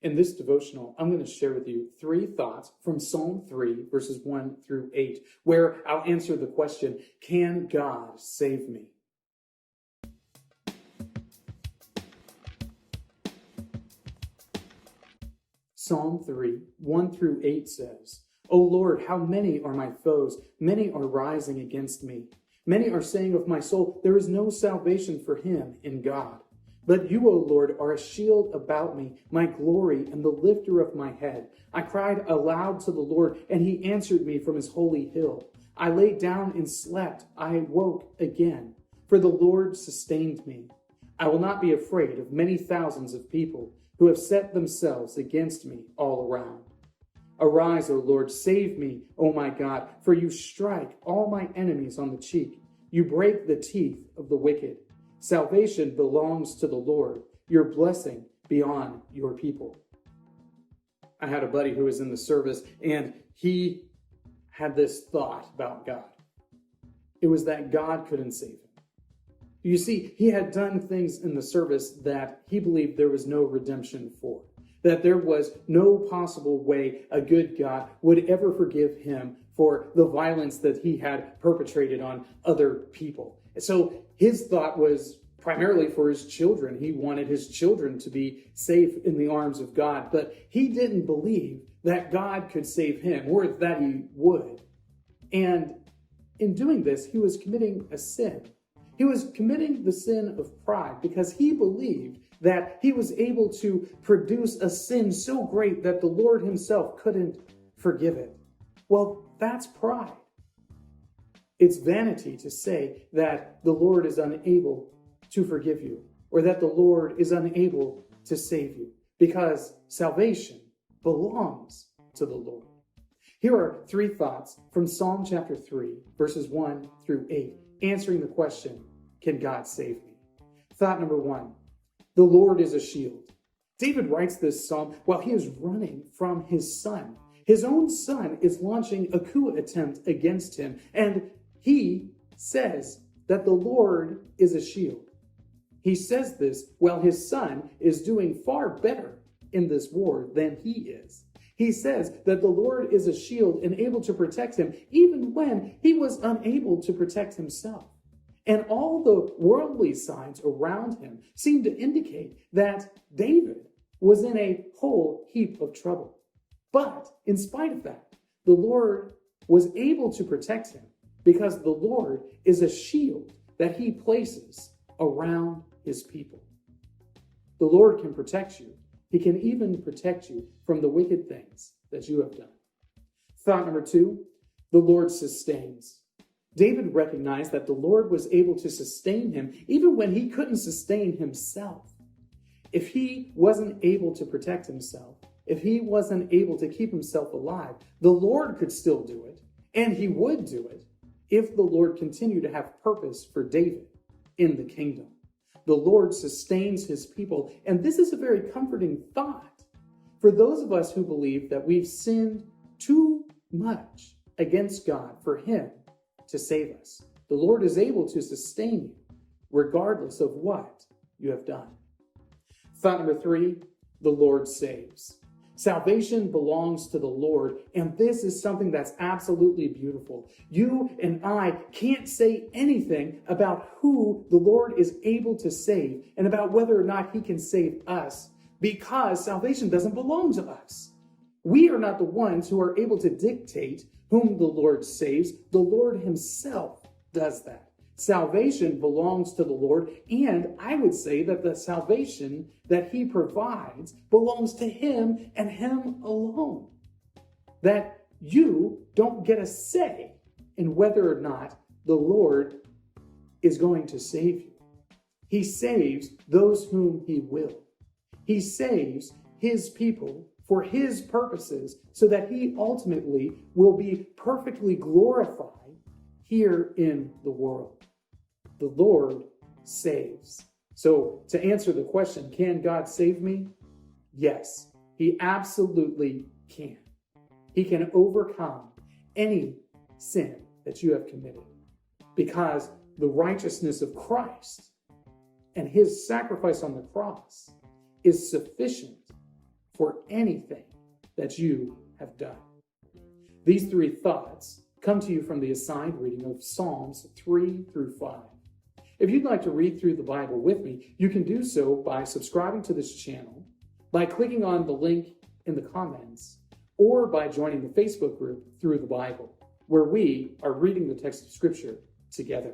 In this devotional, I'm going to share with you 3 thoughts from Psalm 3, verses 1 through 8, where I'll answer the question, can God save me? Psalm 3, 1 through 8 says, O Lord, how many are my foes? Many are rising against me. Many are saying of my soul, there is no salvation for him in God. But you, O Lord, are a shield about me, my glory and the lifter of my head. I cried aloud to the Lord, and he answered me from his holy hill. I lay down and slept. I woke again, for the Lord sustained me. I will not be afraid of many thousands of people who have set themselves against me all around. Arise, O Lord, save me, O my God, for you strike all my enemies on the cheek. You break the teeth of the wicked. Salvation belongs to the Lord, your blessing beyond your people. I had a buddy who was in the service, and he had this thought about God. It was that God couldn't save him. You see, he had done things in the service that he believed there was no redemption for, that there was no possible way a good God would ever forgive him for the violence that he had perpetrated on other people. So his thought was primarily for his children. He wanted his children to be safe in the arms of God, but he didn't believe that God could save him or that he would. And in doing this, he was committing a sin. He was committing the sin of pride because he believed that he was able to produce a sin so great that the Lord himself couldn't forgive it. Well, that's pride. It's vanity to say that the Lord is unable to forgive you or that the Lord is unable to save you because salvation belongs to the Lord. Here are 3 thoughts from Psalm chapter 3, verses 1 through 8, answering the question, can God save me? Thought number 1, the Lord is a shield. David writes this psalm while he is running from his son. His own son is launching a coup attempt against him, and he says that the Lord is a shield. He says this while his son is doing far better in this war than he is. He says that the Lord is a shield and able to protect him even when he was unable to protect himself. And all the worldly signs around him seem to indicate that David was in a whole heap of trouble. But in spite of that, the Lord was able to protect him because the Lord is a shield that he places around his people. The Lord can protect you. He can even protect you from the wicked things that you have done. Thought number 2, the Lord sustains. David recognized that the Lord was able to sustain him even when he couldn't sustain himself. If he wasn't able to protect himself, if he wasn't able to keep himself alive, the Lord could still do it, and he would do it if the Lord continued to have purpose for David in the kingdom. The Lord sustains his people, and this is a very comforting thought for those of us who believe that we've sinned too much against God for him to save us. The Lord is able to sustain you regardless of what you have done. Thought number 3, the Lord saves. Salvation belongs to the Lord, and this is something that's absolutely beautiful. You and I can't say anything about who the Lord is able to save and about whether or not he can save us because salvation doesn't belong to us. We are not the ones who are able to dictate whom the Lord saves. The Lord himself does that. Salvation belongs to the Lord, and I would say that the salvation that he provides belongs to him and him alone. That you don't get a say in whether or not the Lord is going to save you. He saves those whom he will. He saves his people for his purposes so that he ultimately will be perfectly glorified here in the world. The Lord saves. So to answer the question, can God save me? Yes, he absolutely can. He can overcome any sin that you have committed because the righteousness of Christ and his sacrifice on the cross is sufficient for anything that you have done. These three thoughts come to you from the assigned reading of Psalms 3 through 5. If you'd like to read through the Bible with me, you can do so by subscribing to this channel, by clicking on the link in the comments, or by joining the Facebook group Through the Bible, where we are reading the text of Scripture together.